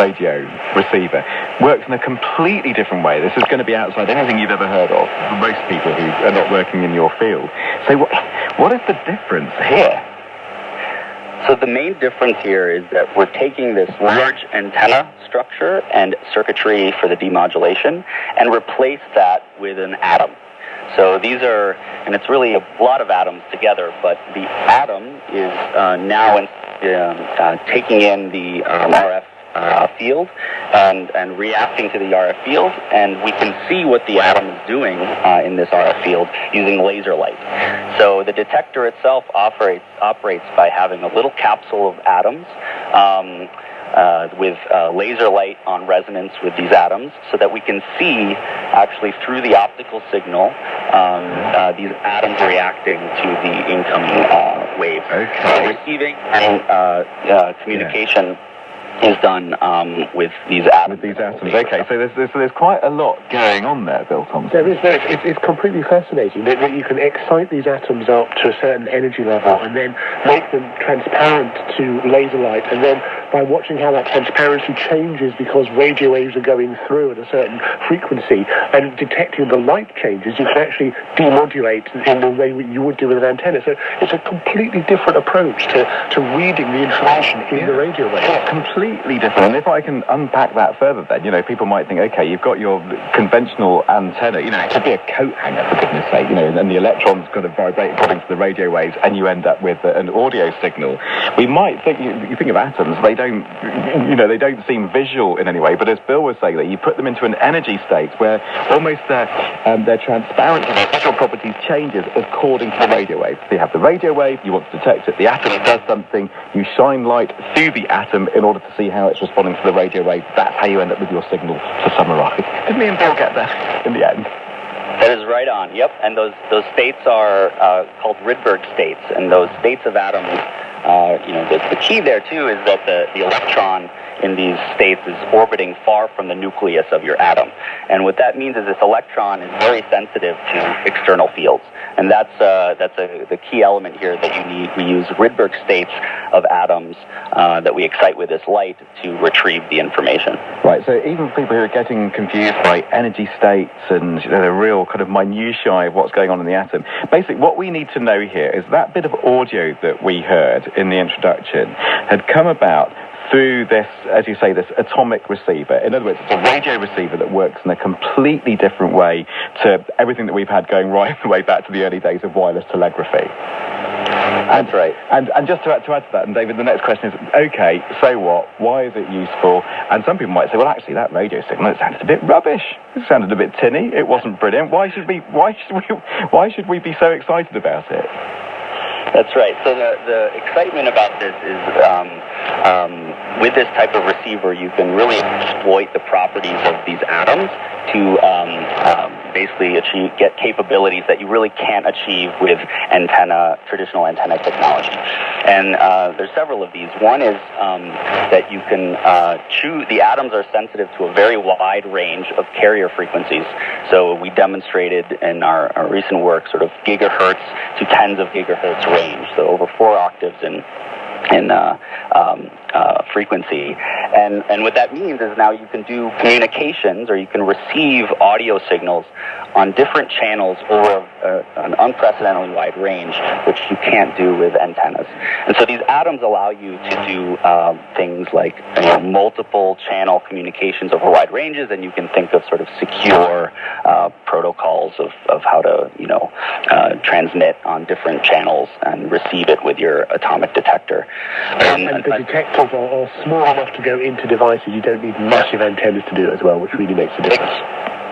radio receiver works in a completely different way. This is going to be outside anything you've ever heard of for most people who are not working in your field. So what is the difference here? So the main difference here is that we're taking this large antenna structure and circuitry for the demodulation and replace that with an atom. So these are, and it's really a lot of atoms together, but the atom is now taking in the RF field and reacting to the RF field, and we can see what the atom is doing in this RF field using laser light. So the detector itself operates by having a little capsule of atoms with laser light on resonance with these atoms, so that we can see actually through the optical signal these atoms reacting to the incoming wave. Okay. Receiving and communication is done with these atoms. With these atoms. Okay, so there's quite a lot going on there, Bill Thompson. There is. It's completely fascinating that you can excite these atoms up to a certain energy level and then make them transparent to laser light, and then by watching how that transparency changes because radio waves are going through at a certain frequency and detecting the light changes, you can actually demodulate in the way you would do with an antenna. So it's a completely different approach to reading the information in the radio wave. Yeah, completely different. And if I can unpack that further, then, people might think, okay, you've got your conventional antenna, it could be a coat hanger, for goodness sake, and the electrons kind of vibrate according to the radio waves, and you end up with an audio signal. We might think, you think of atoms, they don't seem visual in any way, but as Bill was saying, that you put them into an energy state where almost their transparency, their visual properties changes according to the radio wave. So you have the radio wave, you want to detect it, the atom does something, you shine light through the atom in order to see how it's responding to the radio wave. That's how you end up with your signal, to summarize. Did me and Bill get there in the end? That is right on, yep. And those states are called Rydberg states, and those states of atoms, the key there, too, is that the electron in these states is orbiting far from the nucleus of your atom. And what that means is this electron is very sensitive to external fields. And that's the key element here that you need. We use Rydberg states of atoms that we excite with this light to retrieve the information. Right, so even people who are getting confused by energy states and the real kind of minutiae of what's going on in the atom, basically what we need to know here is that bit of audio that we heard in the introduction had come about through this, as you say, this atomic receiver. In other words, it's a radio receiver that works in a completely different way to everything that we've had going right the way back to the early days of wireless telegraphy. That's right. And just to add to that, and David, the next question is, okay, so what? Why is it useful? And some people might say, well, actually, that radio signal, it sounded a bit rubbish. It sounded a bit tinny. It wasn't brilliant. Why should we be so excited about it? That's right. So the excitement about this is with this type of receiver, you can really exploit the properties of these atoms to basically get capabilities that you really can't achieve with traditional antenna technology. And there's several of these. One is that you can choose, the atoms are sensitive to a very wide range of carrier frequencies. So we demonstrated in our recent work sort of gigahertz to tens of gigahertz range, so over 4 octaves in frequency. And what that means is now you can do communications, or you can receive audio signals on different channels over an unprecedentedly wide range, which you can't do with antennas. And so these atoms allow you to do things like multiple channel communications over wide ranges, and you can think of sort of secure protocols of how to transmit on different channels and receive it with your atomic detector. And the detectors are small enough to go into devices. You don't need massive antennas to do it as well, which really makes a difference.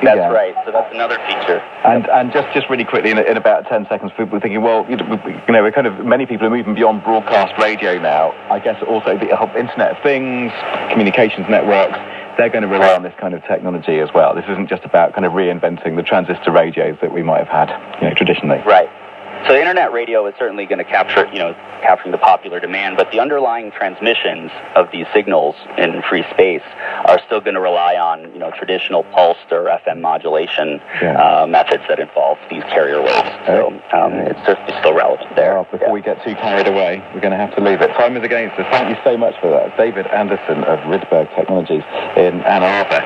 That's right. So that's another feature. And just really quickly, in about 10 seconds, people are thinking, well, we're kind of, many people are moving beyond broadcast radio now. I guess also the whole Internet of Things, communications networks, they're going to rely on this kind of technology as well. This isn't just about kind of reinventing the transistor radios that we might have had, traditionally. Right. So internet radio is certainly going to capturing the popular demand, but the underlying transmissions of these signals in free space are still going to rely on, traditional pulsed or FM modulation methods that involve these carrier waves. So it's still relevant there. Well, before we get too carried away, we're going to have to leave it. Time is against us. Thank you so much for that. David Anderson of Rydberg Technologies in Ann Arbor.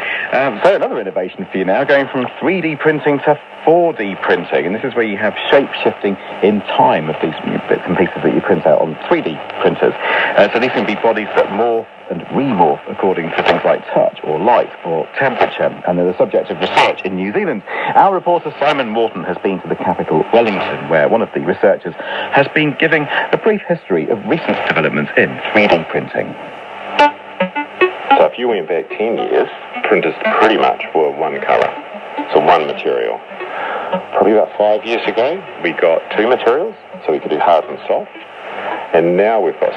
So another innovation for you now, going from 3D printing to 4D printing, and this is where you have shape-shifting in time of these bits and pieces that you print out on 3D printers. So these can be bodies that morph and remorph according to things like touch or light or temperature, and they're the subject of research in New Zealand. Our reporter Simon Morton has been to the capital, Wellington, where one of the researchers has been giving a brief history of recent developments in 3D printing. So if you went back 10 years, printers pretty much were one colour, so one material. Probably about 5 years ago, we got two materials, so we could do hard and soft, and now we've got